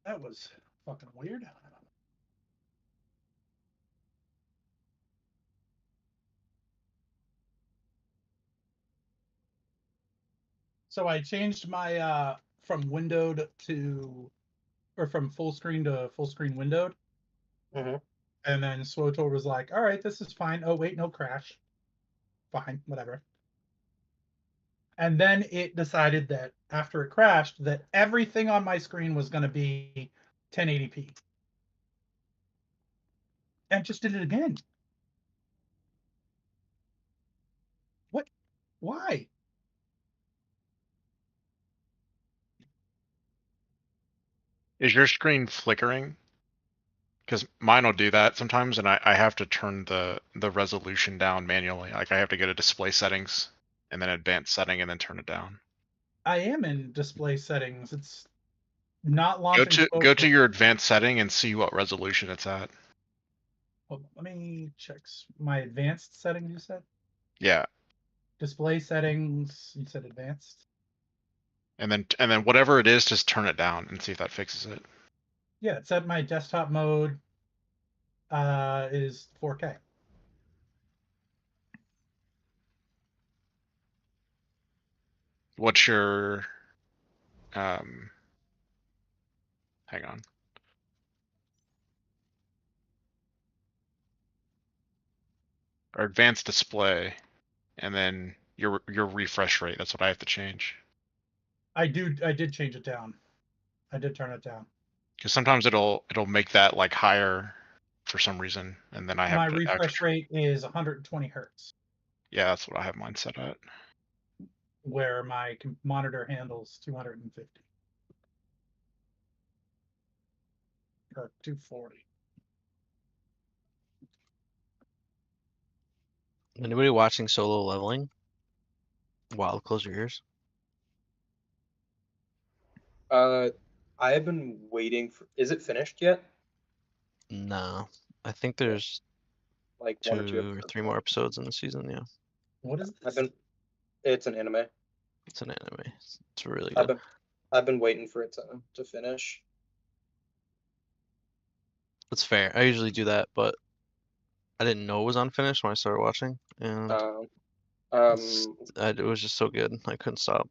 That was fucking weird. So I changed my from windowed to or from full screen to full screen windowed. Mm-hmm. And then Swotor was like, all right, this is fine. Oh, wait, no crash. Fine, whatever. And then it decided that after it crashed, that everything on my screen was going to be 1080p. And just did it again. What? Why? Is your screen flickering? Because mine will do that sometimes, and I have to turn the resolution down manually. Like I have to go to display settings, and then advanced setting, and then turn it down. I am in display settings. It's not Go launching. to your advanced setting and see what resolution it's at. Well, let me check my advanced settings. You said Yeah, display settings. You said advanced. and then whatever it is, just turn it down and see if that fixes it. Yeah, it's at my desktop mode. Is 4K. What's your hang on. Or advanced display, and then your refresh rate. That's what I have to change. I did change it down. I did turn it down. Because sometimes it'll make that like higher for some reason, and then I have My to refresh rate is 120 hertz, Yeah, that's what I have mine set at. where my monitor handles 250 or 240. Anybody watching Solo Leveling? Wild, close your ears. I have been waiting for. Is it finished yet? No, I think there's Like one or two two or three more episodes in the season. Yeah, What is I've this? been. It's an anime. it's an anime. It's really I've good. I've been waiting for it to finish. It's fair. I usually do that, but I didn't know it was unfinished when I started watching, and it was just so good I couldn't stop.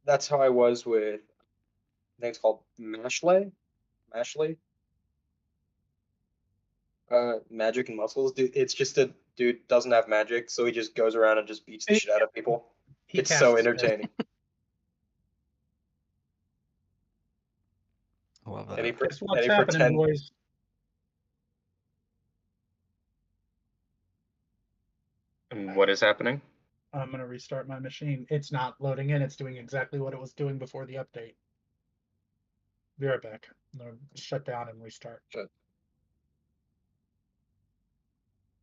That's how I was with. I think it's called Mashley. Mashley. Magic and Muscles. Dude, it's just a dude doesn't have magic, so he just goes around and just beats the shit out of people. It's so entertaining. I love that. And he, Guess what's and he happening, pretend, boys? What is happening? I'm gonna restart my machine. It's not loading in. It's doing exactly what it was doing before the update. Be right back. I'm gonna shut down and restart.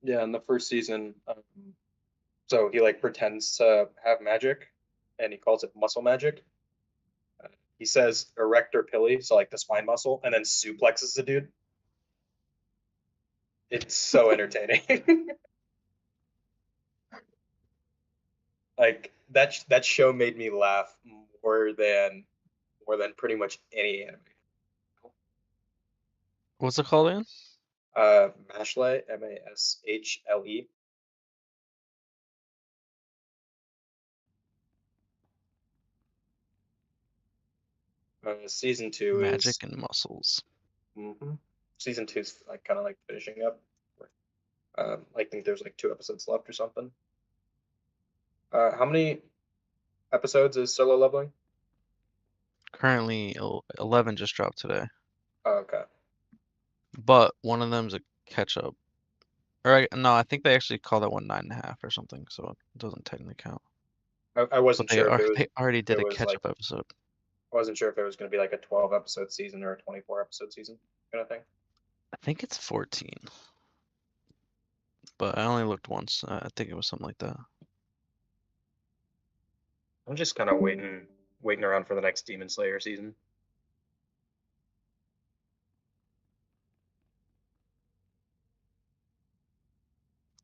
Yeah, in the first season, so he like pretends to have magic, and he calls it muscle magic. He says erector pili, so like the spine muscle, and then suplexes the dude. It's so entertaining. Like that show made me laugh more than pretty much any anime. What's it called again? Mashle, Mashle. Season 2 Magic is and Muscles. Season 2 is like kind of like finishing up. I think there's like 2 episodes left or something. How many episodes is Solo Leveling? Currently, 11 just dropped today, Oh, okay. but one of them's a catch up. Or no, I think they actually call that one 9.5 or something, so it doesn't technically count. I wasn't But sure if it was, they already did it a was catch like up episode. I wasn't sure if it was going to be like a 12 episode season or a 24 episode season kind of thing. I think it's 14, but I only looked once. I think it was something like that. I'm just kind of waiting around for the next Demon Slayer season.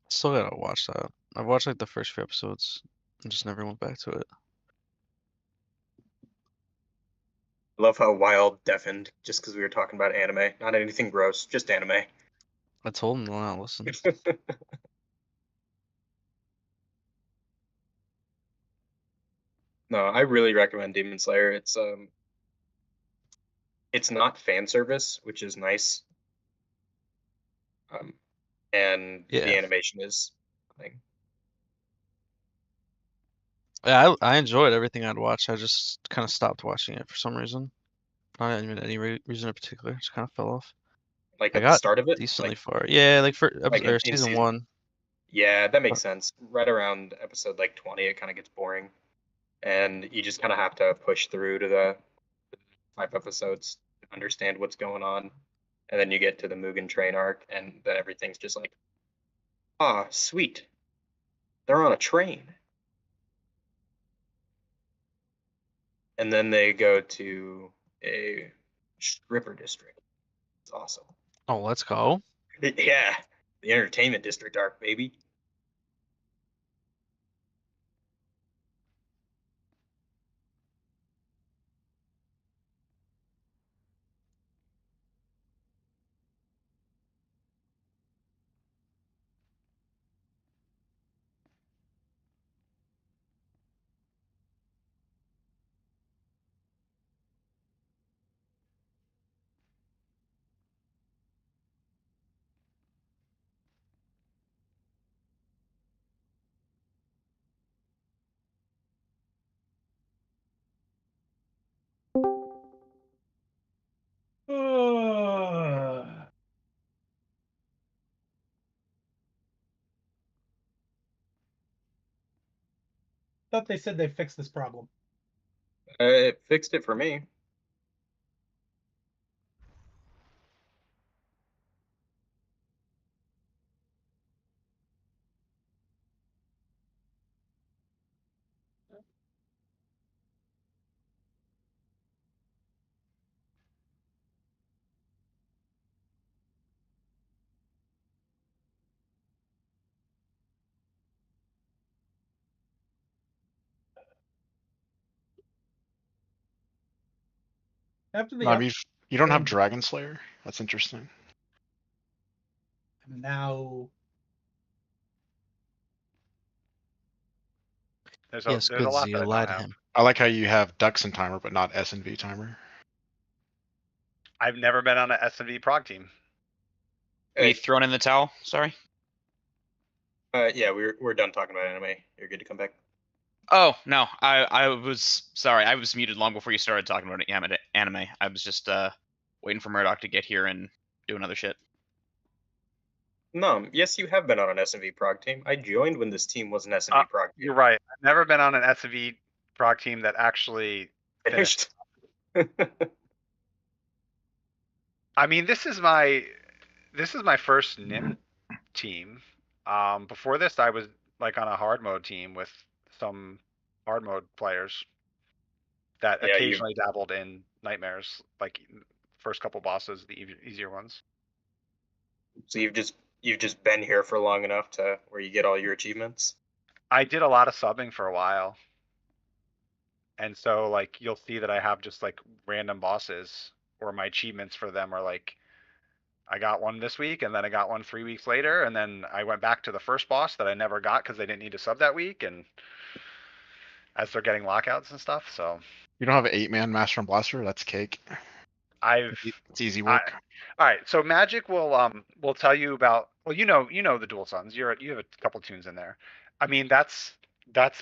Still gotta watch that. I've watched like the first few episodes and just never went back to it. I love how Wild deafened just because we were talking about anime. Not anything gross, just anime. I told him to not listen. No, I really recommend Demon Slayer. It's not fan service, which is nice. And Yeah. the animation is something. Yeah, I enjoyed everything I'd watched. I just kind of stopped watching it for some reason. Not even any reason in particular. Just kind of fell off. Like I at the got start of it, decently like far. Yeah, like for like or in season season. 1. Yeah, that makes sense. Right around episode like 20, it kind of gets boring, and you just kind of have to push through to the 5 episodes to understand what's going on, and then you get to the Mugen Train arc, and then everything's just like, ah, sweet, they're on a train, and then they go to a stripper district. It's awesome. Oh, let's go. Yeah, the entertainment district arc, baby. Thought they said they fixed this problem. It fixed it for me. After the No, I mean, you don't have and Dragon Slayer. That's interesting. now There's Yes, there's a good lot Z. that I Lie don't to have. him. I like how you have Duxon timer, but not SNV timer. I've never been on an S&V prog team. We thrown in the towel? Sorry. Yeah, we're done talking about anime. You're good to come back. Oh no, I was sorry. I was muted long before you started talking about anime. I was just waiting for Murdoch to get here and do another shit. No, yes, you have been on an SMV prog team. I joined when this team was an SMV prog team. You're right. I've never been on an S&V prog team that actually Finished. I mean, this is my first NIM team. Before this, I was like on a hard mode team with some hard mode players that Yeah, you- occasionally dabbled in nightmares, like first couple bosses, the easier ones. So you've just been here for long enough to where you get all your achievements. I did a lot of subbing for a while. And so like you'll see that I have just like random bosses, or my achievements for them are like, I got one this week and then I got one 3 weeks later, and then I went back to the first boss that I never got because they didn't need to sub that week, and as they're getting lockouts and stuff. So You don't have an 8-man Master and Blaster? That's cake. It's easy work. All right, so Magic will tell you about, well, you know the Dual Suns. You have a couple tunes in there. I mean, that's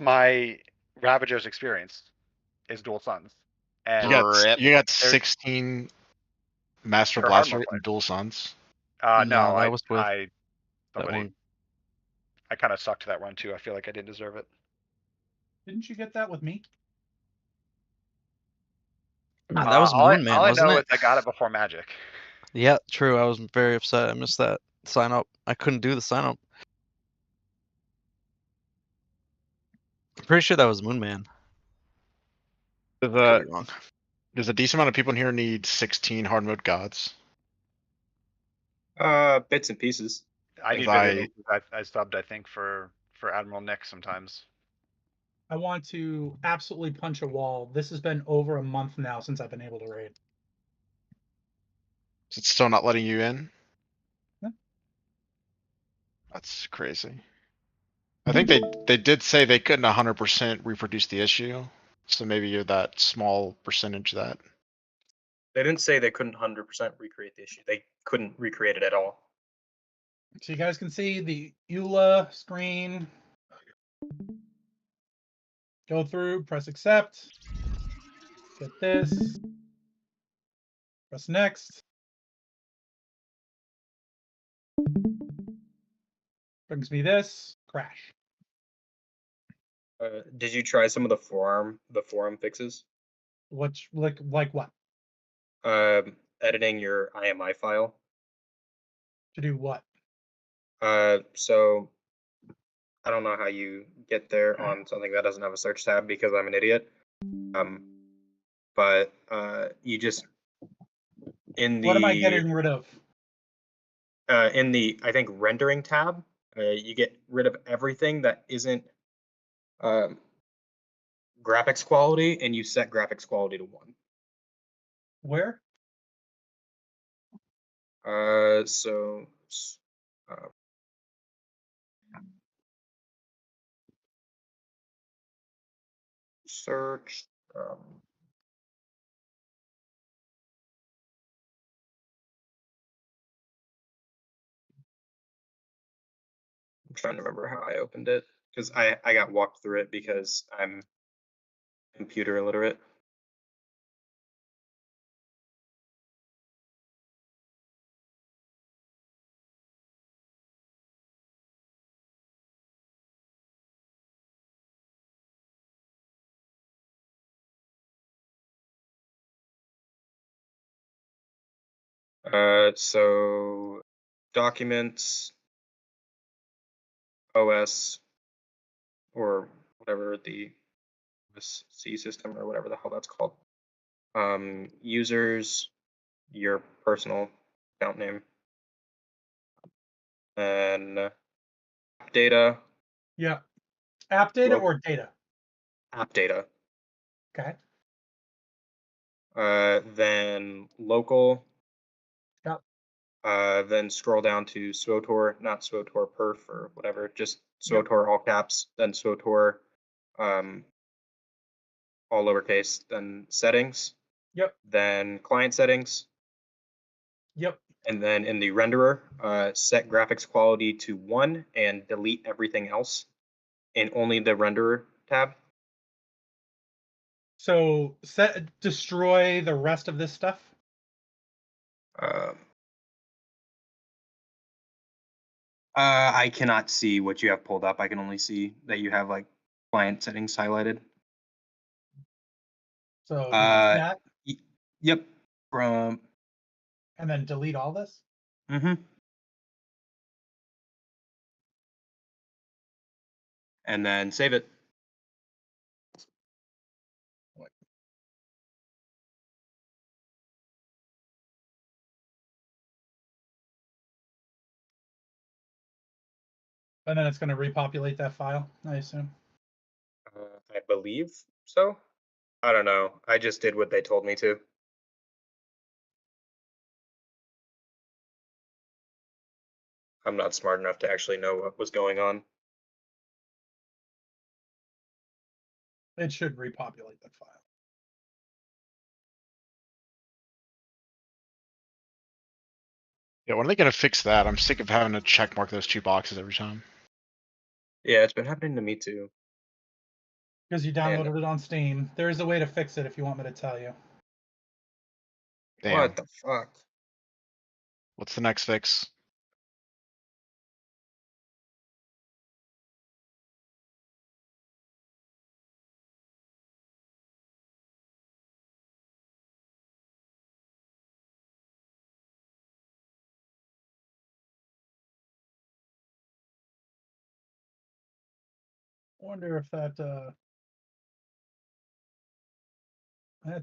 my Ravager's experience is Dual Suns. And You got 16 Master They're hard Blaster mode and Dual Suns. no, No, that was with I that somebody one. I kind of sucked that run too. I feel like I didn't deserve it. didn't you get that with me? That was all Moon Man, all I wasn't know it? is I got it before Magic. Yeah, true. I was very upset. I missed that sign up. I couldn't do the sign up. I'm pretty sure that was Moon Man. Does Could be wrong. a decent amount of people in here need 16 hard mode gods? Bits and pieces. I If need I- video. I subbed, I think, for Admiral Nick sometimes. I want to absolutely punch a wall. This has been over a month now since I've been able to raid. Is it still not letting you in? Yeah. That's crazy. I think they did say they couldn't 100% reproduce the issue, so maybe you're that small percentage that. They didn't say they couldn't 100% recreate the issue. They couldn't recreate it at all. So you guys can see the EULA screen. Go through, press accept. Get this. Press next. Brings me this. Crash. Did you try some of the forum fixes? Which like what? Editing your IMI file. To do what? So I don't know how you get there on something that doesn't have a search tab because I'm an idiot. But you just in the What am I getting rid of? in the I think rendering tab, you get rid of everything that isn't graphics quality, and you set graphics quality to 1. Where? So search. I'm trying to remember how I opened it because I got walked through it because I'm computer illiterate. So documents, OS, or whatever the C system or whatever the hell that's called. Users, your personal account name, and app data. Yeah. App data Well- or data? App data. Okay. Then local. Yep. Then scroll down to SWTOR, not SWTOR perf or whatever, just SWTOR all caps, then SWTOR all lowercase, then settings. Yep. Then client settings. Yep. And then in the renderer, set graphics quality to 1 and delete everything else in only the renderer tab. So destroy the rest of this stuff. I cannot see what you have pulled up. I can only see that you have like client settings highlighted. So Yep. From. and then delete all this. Mm-hmm. And then save it. And then it's going to repopulate that file, I assume. I believe so. I don't know. I just did what they told me to. I'm not smart enough to actually know what was going on. It should repopulate that file. Yeah, when are they gonna fix that? I'm sick of having to check mark those 2 boxes every time. Yeah, it's been happening to me too. Because you downloaded it on Steam. There is a way to fix it if you want me to tell you. Damn. What the fuck? What's the next fix? I wonder if that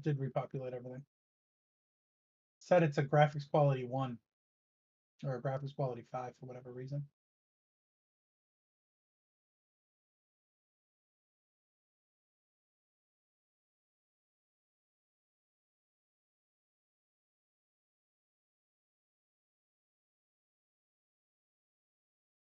did repopulate everything. Said it's a graphics quality 1 or a graphics quality 5 for whatever reason.